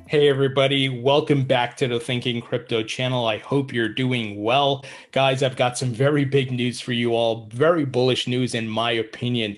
Hey everybody, welcome back to the Thinking Crypto channel. I hope you're doing well. Guys, I've got some very big news for you all, very bullish news in my opinion.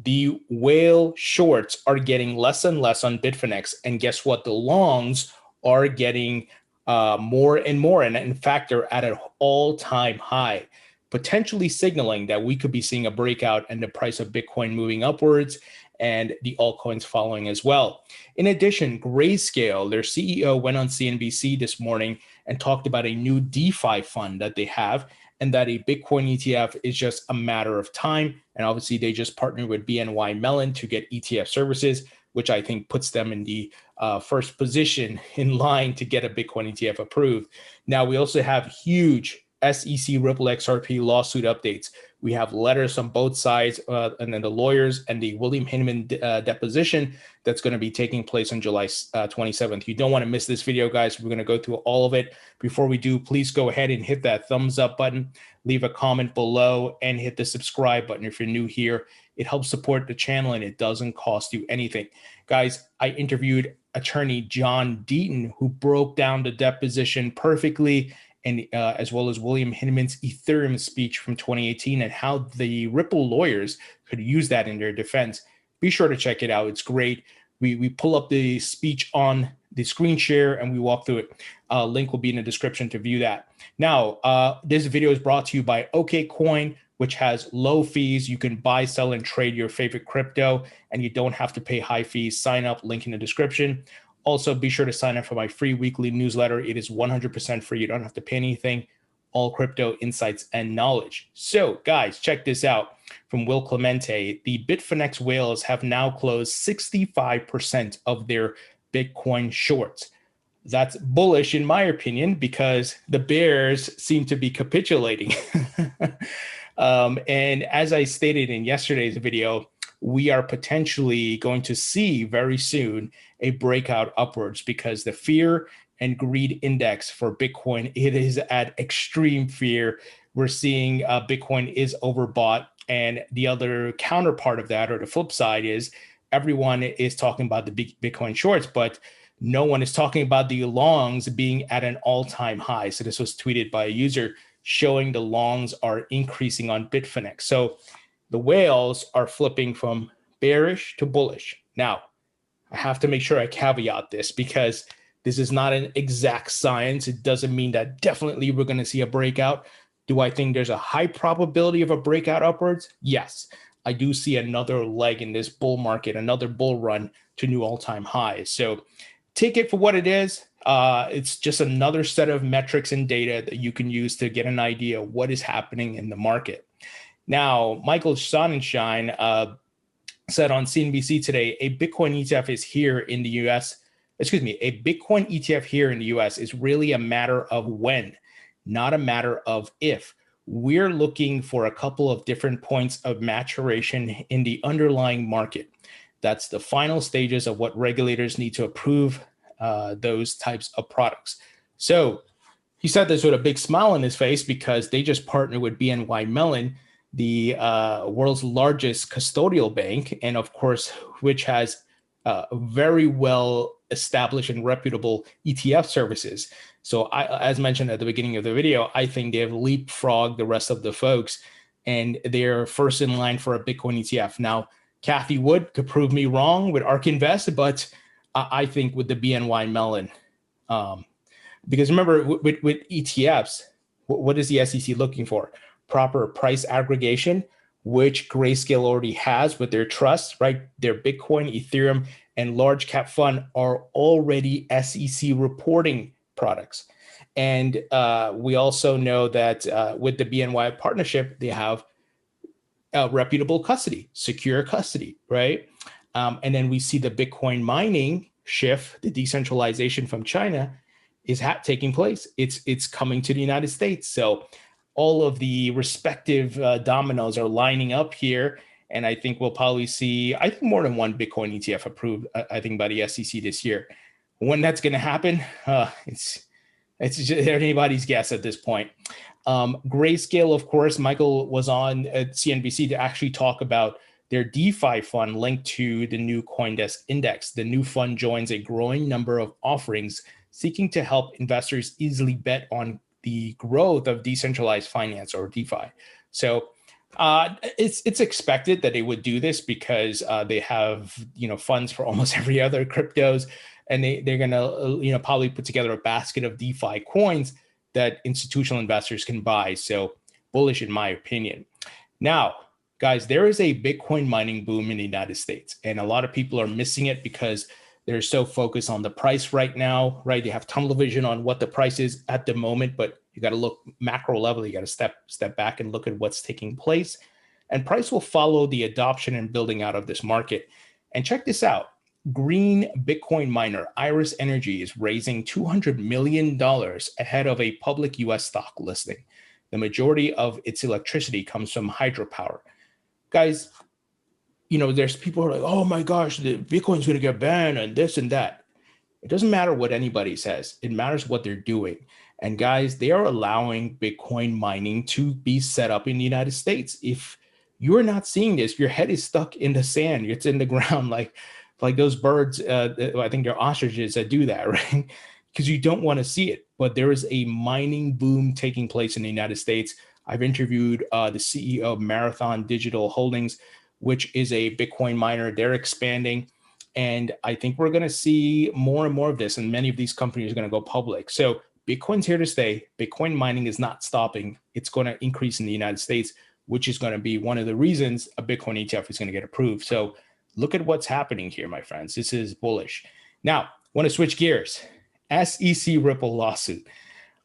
The whale shorts are getting less and less on Bitfinex, and guess what? The longs are getting more and more, and in fact, they're at an all-time high, potentially signaling that we could be seeing a breakout and the price of Bitcoin moving upwards and the altcoins following as well. In addition, Grayscale, their CEO, went on CNBC this morning and talked about a new DeFi fund that they have, and that a Bitcoin ETF is just a matter of time. And obviously, they just partnered with BNY Mellon to get ETF services, which I think puts them in the first position in line to get a Bitcoin ETF approved. Now, we also have huge SEC Ripple XRP lawsuit updates. We have letters on both sides, and then the lawyers and the William Hinman deposition that's going to be taking place on July 27th. You don't want to miss this video, guys. We're going to go through all of it. Before we do, please go ahead and hit that thumbs up button, leave a comment below, and hit the subscribe button if you're new here. It helps support the channel, and it doesn't cost you anything. Guys, I interviewed attorney John Deaton, who broke down the deposition perfectly, and as well as William Hinman's Ethereum speech from 2018 and how the Ripple lawyers could use that in their defense. Be sure to check it out. It's great. We pull up the speech on the screen share and we walk through it. Link will be in the description to view that. Now, this video is brought to you by OKCoin, which has low fees. You can buy, sell, and trade your favorite crypto, and you don't have to pay high fees. Sign up, link in the description. Also, be sure to sign up for my free weekly newsletter. It is 100% free. You don't have to pay anything. All crypto insights and knowledge. So, guys, check this out from Will Clemente. The Bitfinex whales have now closed 65% of their Bitcoin shorts. That's bullish in my opinion because the bears seem to be capitulating. And as I stated in yesterday's video, we are potentially going to see very soon a breakout upwards because the fear and greed index for Bitcoin, it is at extreme fear. We're seeing Bitcoin is overbought. And the other counterpart of that, or the flip side, is everyone is talking about the big Bitcoin shorts, but no one is talking about the longs being at an all-time high. So this was tweeted by a user showing the longs are increasing on Bitfinex. So the whales are flipping from bearish to bullish. Now, I have to make sure I caveat this because this is not an exact science. It doesn't mean that definitely we're going to see a breakout. Do I think there's a high probability of a breakout upwards? Yes. I do see another leg in this bull market, another bull run to new all-time highs. So take it for what it is. It's just another set of metrics and data that you can use to get an idea of what is happening in the market. Now, Michael Sonnenshein said on CNBC today, a Bitcoin ETF is here in the US. Excuse me, a Bitcoin ETF here in the US is really a matter of when, not a matter of if. We're looking for a couple of different points of maturation in the underlying market. That's the final stages of what regulators need to approve those types of products. So he said this with a big smile on his face because they just partnered with BNY Mellon, the world's largest custodial bank, and of course, which has very well established and reputable ETF services. So as mentioned at the beginning of the video, I think they have leapfrogged the rest of the folks and they're first in line for a Bitcoin ETF. Now, Kathy Wood could prove me wrong with ARK Invest, but I think with the BNY Mellon, because remember with ETFs, what is the SEC looking for? Proper price aggregation, which Grayscale already has with their trusts, right? Their Bitcoin, Ethereum, and large cap fund are already SEC reporting products. And we also know that with the BNY partnership, they have reputable custody, secure custody, right? And then we see the Bitcoin mining shift, the decentralization from China is taking place. It's coming to the United States. So all of the respective dominoes are lining up here. And I think we'll probably see, I think more than one Bitcoin ETF approved, I think by the SEC this year. When that's going to happen, it's just anybody's guess at this point. Grayscale, of course, Michael was on at CNBC to actually talk about their DeFi fund linked to the new CoinDesk index. The new fund joins a growing number of offerings seeking to help investors easily bet on the growth of decentralized finance, or DeFi. So it's expected that they would do this because they have funds for almost every other cryptos, and they're gonna probably put together a basket of DeFi coins that institutional investors can buy. So bullish in my opinion. Now, guys, there is a Bitcoin mining boom in the United States, and a lot of people are missing it because they're so focused on the price right now, right? They have tunnel vision on what the price is at the moment, but you got to look macro level. You got to step back and look at what's taking place, and price will follow the adoption and building out of this market. And check this out. Green Bitcoin miner Iris Energy is raising $200 million ahead of a public US stock listing. The majority of its electricity comes from hydropower. Guys, there's people who are like, oh my gosh, the Bitcoin's going to get banned and this and that. It doesn't matter what anybody says. It matters what they're doing. And guys, they are allowing Bitcoin mining to be set up in the United States. If you're not seeing this, your head is stuck in the sand. It's in the ground like those birds. I think they're ostriches that do that, right? Because you don't want to see it. But there is a mining boom taking place in the United States. I've interviewed the CEO of Marathon Digital Holdings, which is a Bitcoin miner. They're expanding. And I think we're going to see more and more of this. And many of these companies are going to go public. So Bitcoin's here to stay. Bitcoin mining is not stopping. It's going to increase in the United States, which is going to be one of the reasons a Bitcoin ETF is going to get approved. So look at what's happening here, my friends. This is bullish. Now, I want to switch gears. SEC Ripple lawsuit.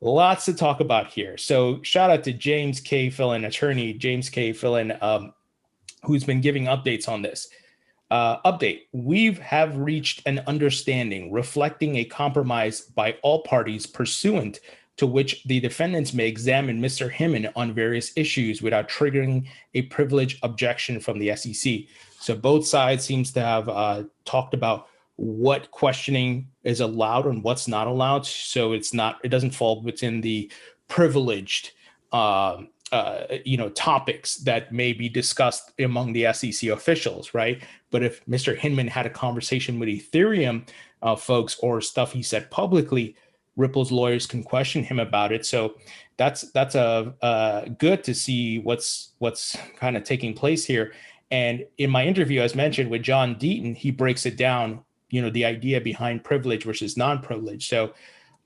Lots to talk about here. So shout out to James K. Fillon, attorney James K. Fillon, who's been giving updates on this. Update, we have reached an understanding reflecting a compromise by all parties pursuant to which the defendants may examine Mr. Hinman on various issues without triggering a privilege objection from the SEC. So both sides seems to have talked about what questioning is allowed and what's not allowed. So it doesn't fall within the privileged topics that may be discussed among the SEC officials, right? But if Mr. Hinman had a conversation with Ethereum folks or stuff he said publicly, Ripple's lawyers can question him about it. So that's good to see what's kind of taking place here. And in my interview, as mentioned with John Deaton, he breaks it down, the idea behind privilege versus non-privilege. So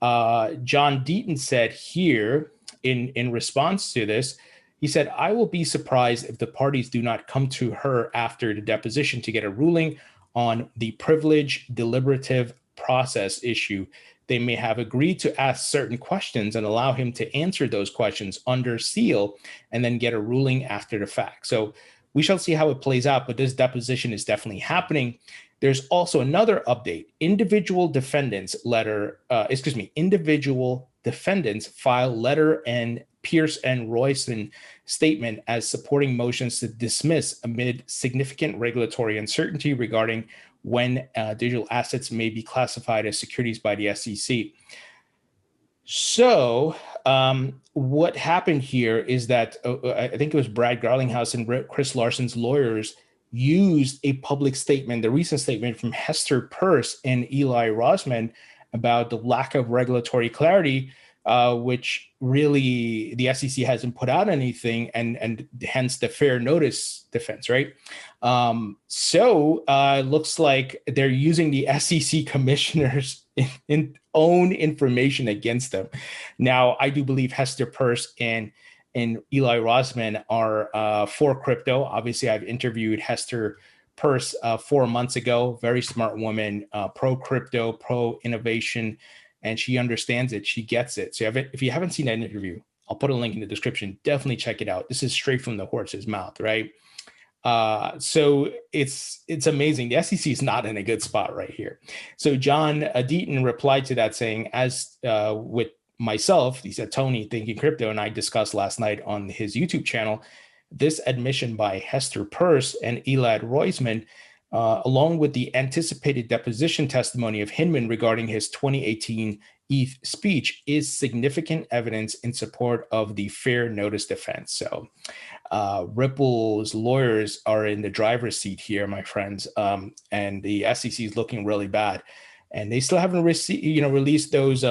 John Deaton said here, in response to this, he said, I will be surprised if the parties do not come to her after the deposition to get a ruling on the privilege deliberative process issue. They may have agreed to ask certain questions and allow him to answer those questions under seal and then get a ruling after the fact. So we shall see how it plays out, but this deposition is definitely happening. There's also another update. Individual defendants file letter and Peirce and Roisman statement as supporting motions to dismiss amid significant regulatory uncertainty regarding when digital assets may be classified as securities by the SEC. So what happened here is that I think it was Brad Garlinghouse and Chris Larsen's lawyers used a public statement, the recent statement from Hester Peirce and Eli Roisman about the lack of regulatory clarity, which really the SEC hasn't put out anything, and hence the fair notice defense, right? So it looks like they're using the SEC commissioners in own information against them. Now, I do believe Hester Peirce and Eli Roisman are for crypto. Obviously, I've interviewed Hester Peirce 4 months ago. Very smart woman, pro crypto, pro innovation, and she understands it. She gets it. So if you haven't seen that interview, I'll put a link in the description. Definitely check it out. This is straight from the horse's mouth, right? So it's amazing. The SEC is not in a good spot right here. So John Deaton replied to that saying, as with myself, he said, Tony, Thinking Crypto, and I discussed last night on his YouTube channel, this admission by Hester Peirce and Eli Roisman along with the anticipated deposition testimony of Hinman regarding his 2018 ETH speech, is significant evidence in support of the fair notice defense. So Ripple's lawyers are in the driver's seat here, my friends, and the SEC is looking really bad, and they still haven't released those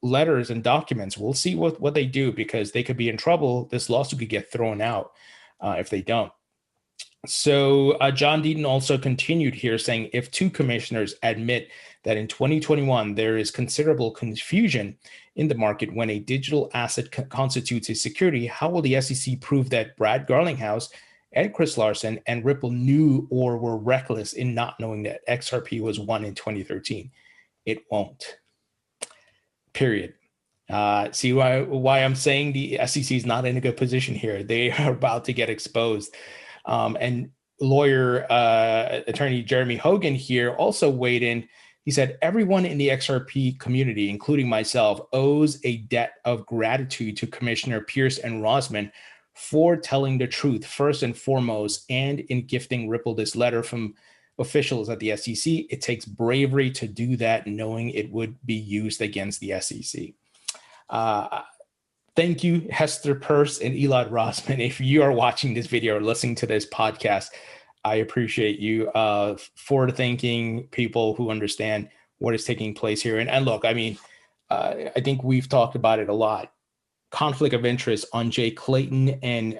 letters and documents. We'll see what they do, because they could be in trouble. This lawsuit could get thrown out if they don't. So John Deaton also continued here saying, if two commissioners admit that in 2021 there is considerable confusion in the market when a digital asset constitutes a security, how will the SEC prove that Brad Garlinghouse and Chris Larsen and Ripple knew or were reckless in not knowing that XRP was won in 2013? It won't. Period. See why I'm saying the SEC is not in a good position here. They are about to get exposed. And lawyer attorney Jeremy Hogan here also weighed in. He said, everyone in the XRP community, including myself, owes a debt of gratitude to Commissioner Peirce and Roisman for telling the truth first and foremost, and in gifting Ripple this letter from officials at the SEC. It takes bravery to do that, knowing it would be used against the SEC. Thank you, Hester Peirce and Elad Rossman. If you are watching this video or listening to this podcast, I appreciate you, forward-thinking people who understand what is taking place here. And look, I mean, I think we've talked about it a lot. Conflict of interest on Jay Clayton and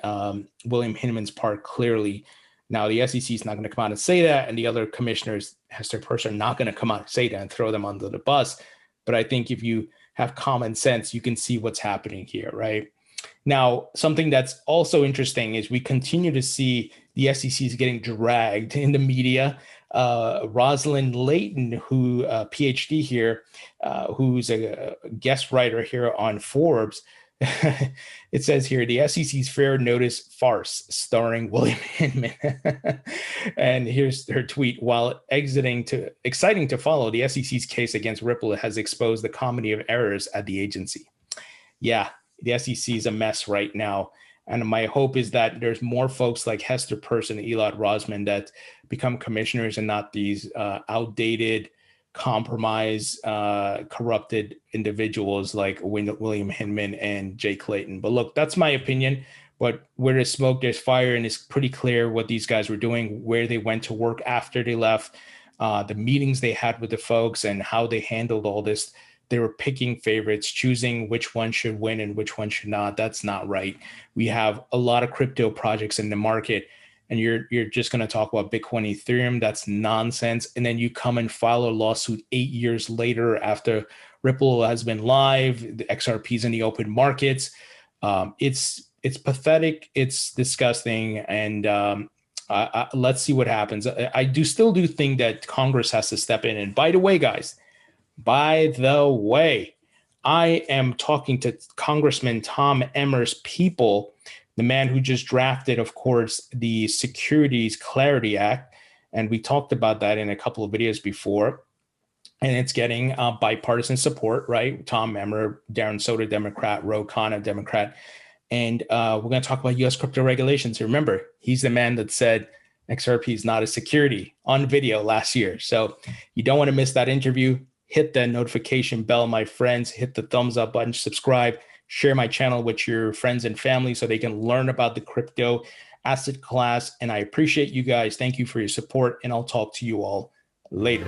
William Hinman's part, clearly. Now, the SEC is not going to come out and say that, and the other commissioners, Hester Peirce, are not going to come out and say that and throw them under the bus. But I think if you have common sense, you can see what's happening here, right? Now, something that's also interesting is we continue to see the SEC is getting dragged in the media. Rosalind Layton, who PhD here, who's a guest writer here on Forbes, it says here, the SEC's fair notice farce starring William Hinman. And here's her tweet. While exciting to follow, the SEC's case against Ripple has exposed the comedy of errors at the agency. Yeah, the SEC is a mess right now. And my hope is that there's more folks like Hester Peirce and Elad Rossman that become commissioners and not these outdated, compromised, corrupted individuals like William Hinman and Jay Clayton. But look, that's my opinion. But where there's smoke, there's fire. And it's pretty clear what these guys were doing, where they went to work after they left, the meetings they had with the folks, and how they handled all this. They were picking favorites, choosing which one should win and which one should not. That's not right. We have a lot of crypto projects in the market, and you're just going to talk about Bitcoin, Ethereum. That's nonsense. And then you come and file a lawsuit 8 years later after Ripple has been live, the XRP's in the open markets. It's pathetic. It's disgusting. And let's see what happens. I still do think that Congress has to step in. And by the way, guys, I am talking to Congressman Tom Emmer's people, the man who just drafted, of course, the Securities Clarity Act. And we talked about that in a couple of videos before. And it's getting bipartisan support, right? Tom Emmer, Darren Soder, Democrat, Ro Khanna, Democrat. And we're going to talk about U.S. crypto regulations. Remember, he's the man that said XRP is not a security on video last year. So you don't want to miss that interview. Hit that notification bell, my friends. Hit the thumbs up button, subscribe, share my channel with your friends and family so they can learn about the crypto asset class. And I appreciate you guys. Thank you for your support, and I'll talk to you all later.